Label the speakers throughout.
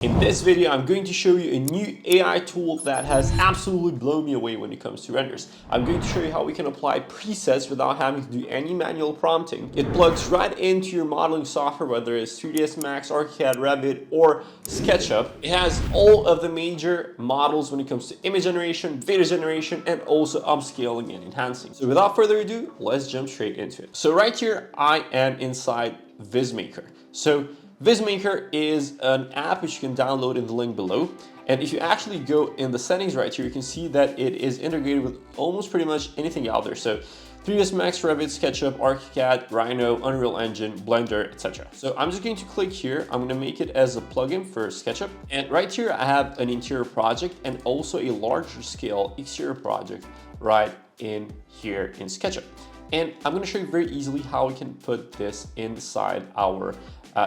Speaker 1: In this video, I'm going to show you a new AI tool that has absolutely blown me away when it comes to renders. I'm going to show you how we can apply presets without having to do any manual prompting. It plugs right into your modeling software, whether it's 3ds Max, ArchiCAD, Revit, or SketchUp. It has all of the major models when it comes to image generation, video generation, and also upscaling and enhancing. So without further ado, let's jump straight into it. So right here, I am inside Vizmaker. So Vizmaker is an app which you can download in the link below. And if you actually go in the settings right here, you can see that it is integrated with almost pretty much anything out there. So 3ds Max, Revit, SketchUp, ArchiCAD, Rhino, Unreal Engine, Blender, etc. So I'm just going to click here. I'm going to make it as a plugin for SketchUp. And right here, I have an interior project and also a larger scale exterior project right in here in SketchUp. And I'm going to show you very easily how we can put this inside our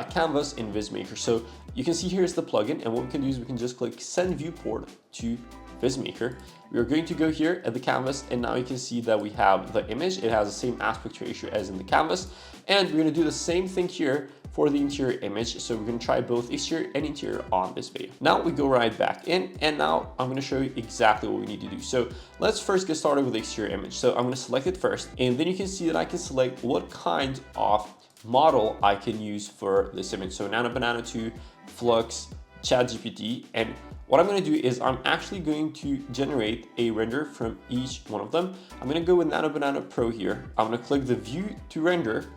Speaker 1: canvas in Vizmaker. So you can see here's the plugin, and what we can do is we can just click send viewport to Vizmaker. We are going to go here at the canvas, and now you can see that we have the image. It has the same aspect ratio as in the canvas, and we're going to do the same thing here for the interior image. So we're going to try both exterior and interior on this video. Now we go right back in, and now I'm going to show you exactly what we need to do. So let's first get started with the exterior image. So I'm going to select it first, and then you can see that I can select what kind of model I can use for this image. So Nano Banana 2, Flux, ChatGPT, and what I'm going to do is I'm actually going to generate a render from each one of them. I'm going to go with Nano Banana Pro here. I'm going to click the view to render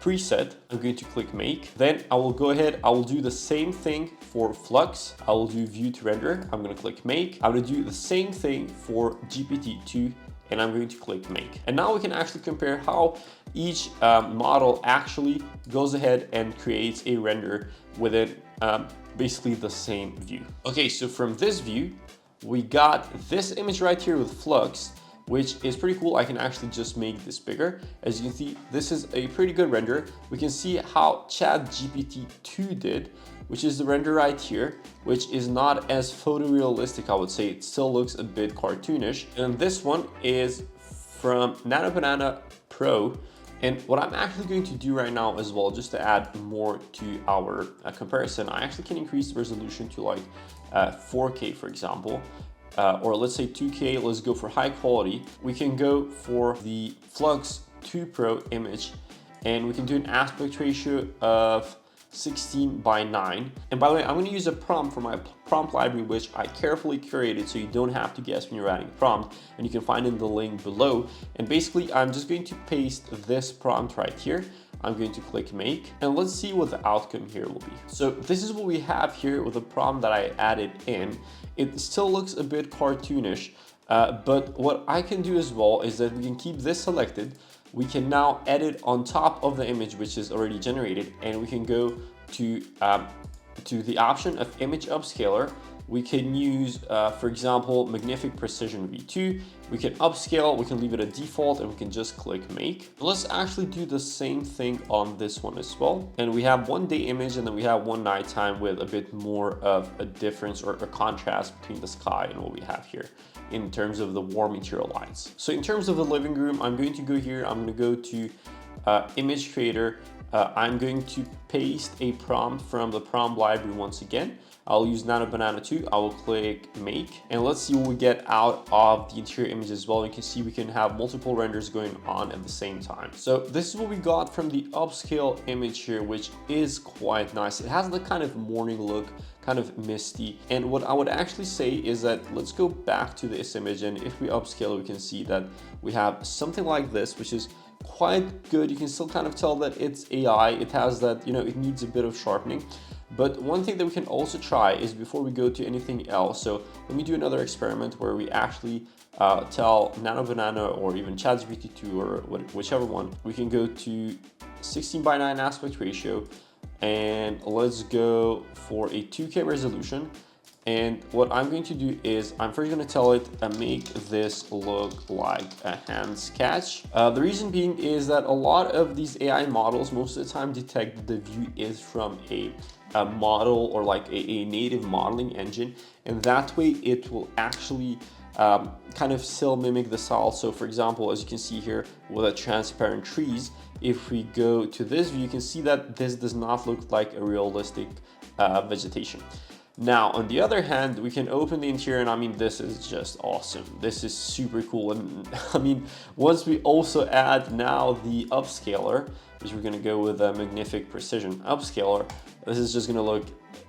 Speaker 1: preset. I'm going to click make. Then I will go ahead, I will do the same thing for Flux. I will do view to render. I'm going to click make. I'm going to do the same thing for GPT-2, and I'm going to click make. And now we can actually compare how each model actually goes ahead and creates a render within basically the same view. Okay, so from this view, we got this image right here with Flux, which is pretty cool. I can actually just make this bigger. As you can see, this is a pretty good render. We can see how ChatGPT-2 did, which is the render right here, which is not as photorealistic, I would say. It still looks a bit cartoonish. And this one is from Nano Banana Pro. And what I'm actually going to do right now as well, just to add more to our comparison, I actually can increase the resolution to like 4K, for example. Or let's say 2K, let's go for high quality. We can go for the Flux 2 Pro image, and we can do an aspect ratio of 16:9. And by the way, I'm going to use a prompt from my prompt library, which I carefully curated so you don't have to guess when you're writing a prompt, and you can find it in the link below. And basically, I'm just going to paste this prompt right here. I'm going to click make, and let's see what the outcome here will be. So this is what we have here with the prompt that I added in. It still looks a bit cartoonish, but what I can do as well is that we can keep this selected. We can now edit on top of the image, which is already generated, and we can go to the option of image upscaler. We can use, for example, Magnific Precision V2. We can upscale, we can leave it a default, and we can just click make. Let's actually do the same thing on this one as well. And we have one day image, and then we have one nighttime with a bit more of a difference or a contrast between the sky and what we have here in terms of the warm material lights. So in terms of the living room, I'm going to go here, I'm going to go to image creator. I'm going to paste a prompt from the prompt library once again. I'll use Nano Banana 2, I will click make, and let's see what we get out of the interior image as well. You can see we can have multiple renders going on at the same time. So this is what we got from the upscale image here, which is quite nice. It has the kind of morning look, kind of misty. And what I would actually say is that let's go back to this image, and if we upscale, we can see that we have something like this, which is quite good. You can still kind of tell that it's AI. It has that, you know, it needs a bit of sharpening. But one thing that we can also try is before we go to anything else, so let me do another experiment where we actually tell Nano Banana or even ChatGPT-2 or whichever one, we can go to 16:9 aspect ratio, and let's go for a 2K resolution. And what I'm going to do is I'm first going to tell it make this look like a hand sketch. The reason being is that a lot of these AI models most of the time detect that the view is from a model or like a native modeling engine, and that way it will actually kind of still mimic the style. So for example, as you can see here with the transparent trees, if we go to this view, you can see that this does not look like a realistic vegetation. Now, on the other hand, we can open the interior, and I mean, this is just awesome. This is super cool. And I mean, once we also add now the upscaler, which we're gonna go with a magnific precision upscaler, this is just gonna look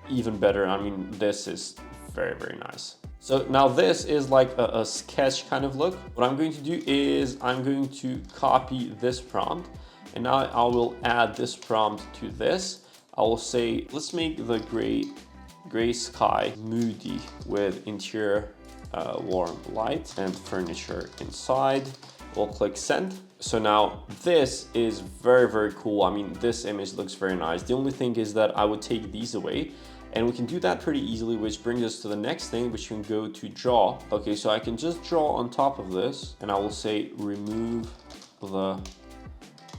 Speaker 1: even better. I mean, this is very, very nice. So now this is like a sketch kind of look. What I'm going to do is I'm going to copy this prompt, and now I will add this prompt to this. I will say, let's make the gray sky moody with interior warm light and furniture inside. We'll click send. So now this is very, very cool. I mean, this image looks very nice. The only thing is that I would take these away, and we can do that pretty easily, which brings us to the next thing, which can go to draw. Okay, so I can just draw on top of this, and I will say remove the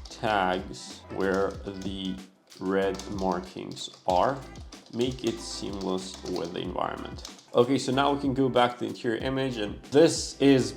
Speaker 1: tags where the red markings are. Make it seamless with the environment. Okay, so now we can go back to the interior image, and this is,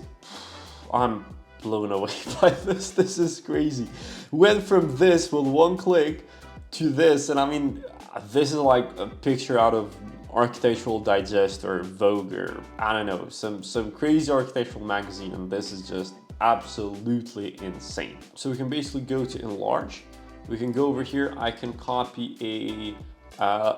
Speaker 1: I'm blown away by this. This is crazy. Went from this with one click to this, and I mean, this is like a picture out of Architectural Digest or Vogue, or I don't know, some crazy architectural magazine, and this is just absolutely insane. So we can basically go to enlarge. We can go over here. I can copy a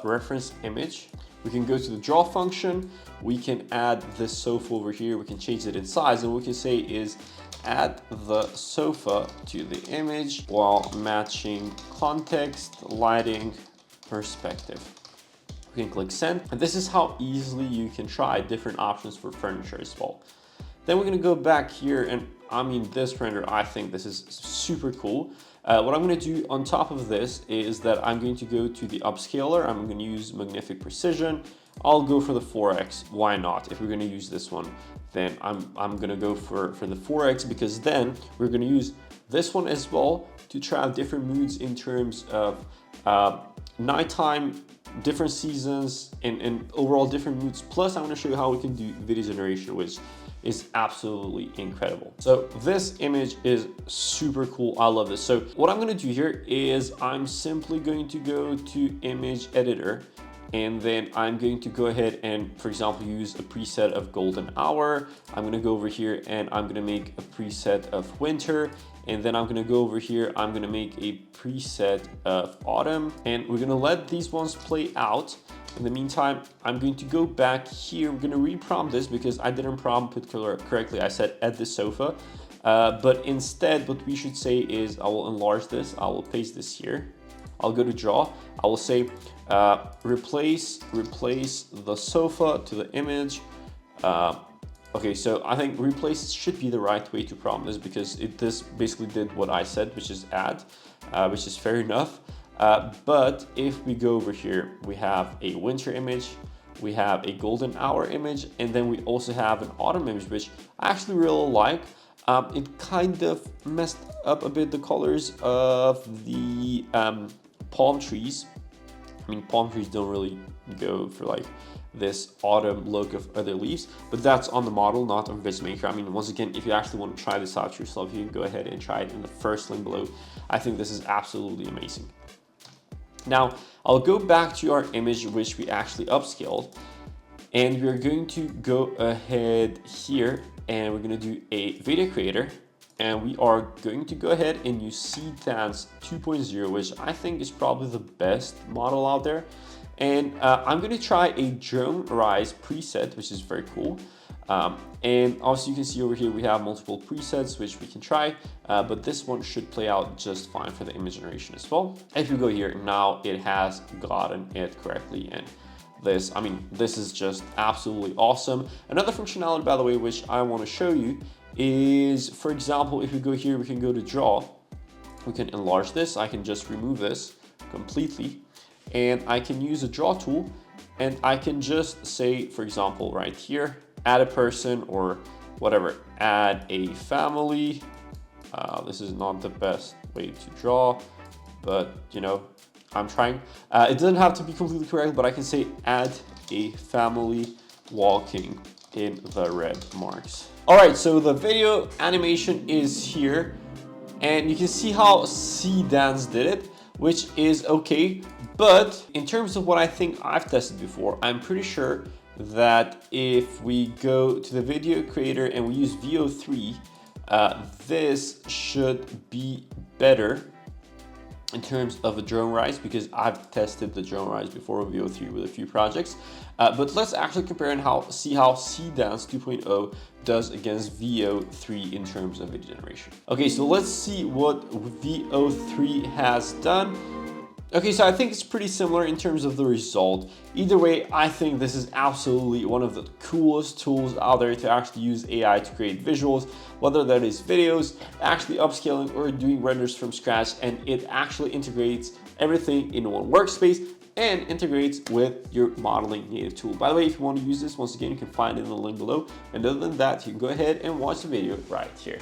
Speaker 1: reference image. We can go to the draw function. We can add this sofa over here. We can change it in size, and what we can say is add the sofa to the image while matching context, lighting, perspective. We can click send, and this is how easily you can try different options for furniture as well. Then we're gonna go back here, and I mean, this render, I think this is super cool. What I'm gonna do on top of this is that I'm going to go to the upscaler. I'm gonna use magnific precision. I'll go for the 4x, why not? If we're gonna use this one, then I'm gonna go for the 4x, because then we're gonna use this one as well to try out different moods in terms of nighttime, different seasons, and overall different moods. Plus, I'm gonna show you how we can do video generation, which is absolutely incredible. So this image is super cool. I love this. So what I'm gonna do here is I'm simply going to go to image editor, and then I'm going to go ahead and, for example, use a preset of golden hour. I'm gonna go over here and I'm gonna make a preset of winter. And then I'm gonna go over here, I'm gonna make a preset of autumn, and we're gonna let these ones play out. In the meantime, I'm going to go back here. We're gonna re-prompt this because I didn't prompt it correctly. I said add the sofa, but instead what we should say is I will enlarge this. I will paste this here. I'll go to draw. I will say replace the sofa to the image. Okay, so I think replace should be the right way to prompt this, because this basically did what I said, which is add, which is fair enough. But if we go over here, we have a winter image, we have a golden hour image, and then we also have an autumn image, which I actually really like. It kind of messed up a bit the colors of the palm trees. I mean, palm trees don't really go for like this autumn look of other leaves, but that's on the model, not on Vizmaker. I mean, once again, if you actually want to try this out yourself, you can go ahead and try it in the first link below. I think this is absolutely amazing. Now, I'll go back to our image, which we actually upscaled, and we're going to go ahead here, and we're going to do a video creator, and we are going to go ahead and use Seedance 2.0, which I think is probably the best model out there. And I'm going to try a drone rise preset, which is very cool. And also you can see over here we have multiple presets which we can try, but this one should play out just fine for the image generation as well. If you go here, now it has gotten it correctly, and this, I mean, this is just absolutely awesome. Another functionality, by the way, which I want to show you is, for example, if we go here, we can go to draw, we can enlarge this. I can just remove this completely, and I can use a draw tool, and I can just say, for example, right here, add a person or whatever, add a family. This is not the best way to draw, but you know, I'm trying. It doesn't have to be completely correct, but I can say add a family walking in the red marks. All right, so the video animation is here, and you can see how Seedance did it. which is okay. But in terms of what I think I've tested before, I'm pretty sure that if we go to the video creator and we use VO3, this should be better in terms of a drone rise, because I've tested the drone rise before with VO3 with a few projects. But let's actually compare and see how Cdance 2.0 does against VO3 in terms of video generation. Okay, so let's see what VO3 has done. Okay, so I think it's pretty similar in terms of the result. Either way, I think this is absolutely one of the coolest tools out there to actually use AI to create visuals, whether that is videos, actually upscaling, or doing renders from scratch, and it actually integrates everything in one workspace and integrates with your modeling native tool. By the way, if you want to use this, once again, you can find it in the link below. And other than that, you can go ahead and watch the video right here.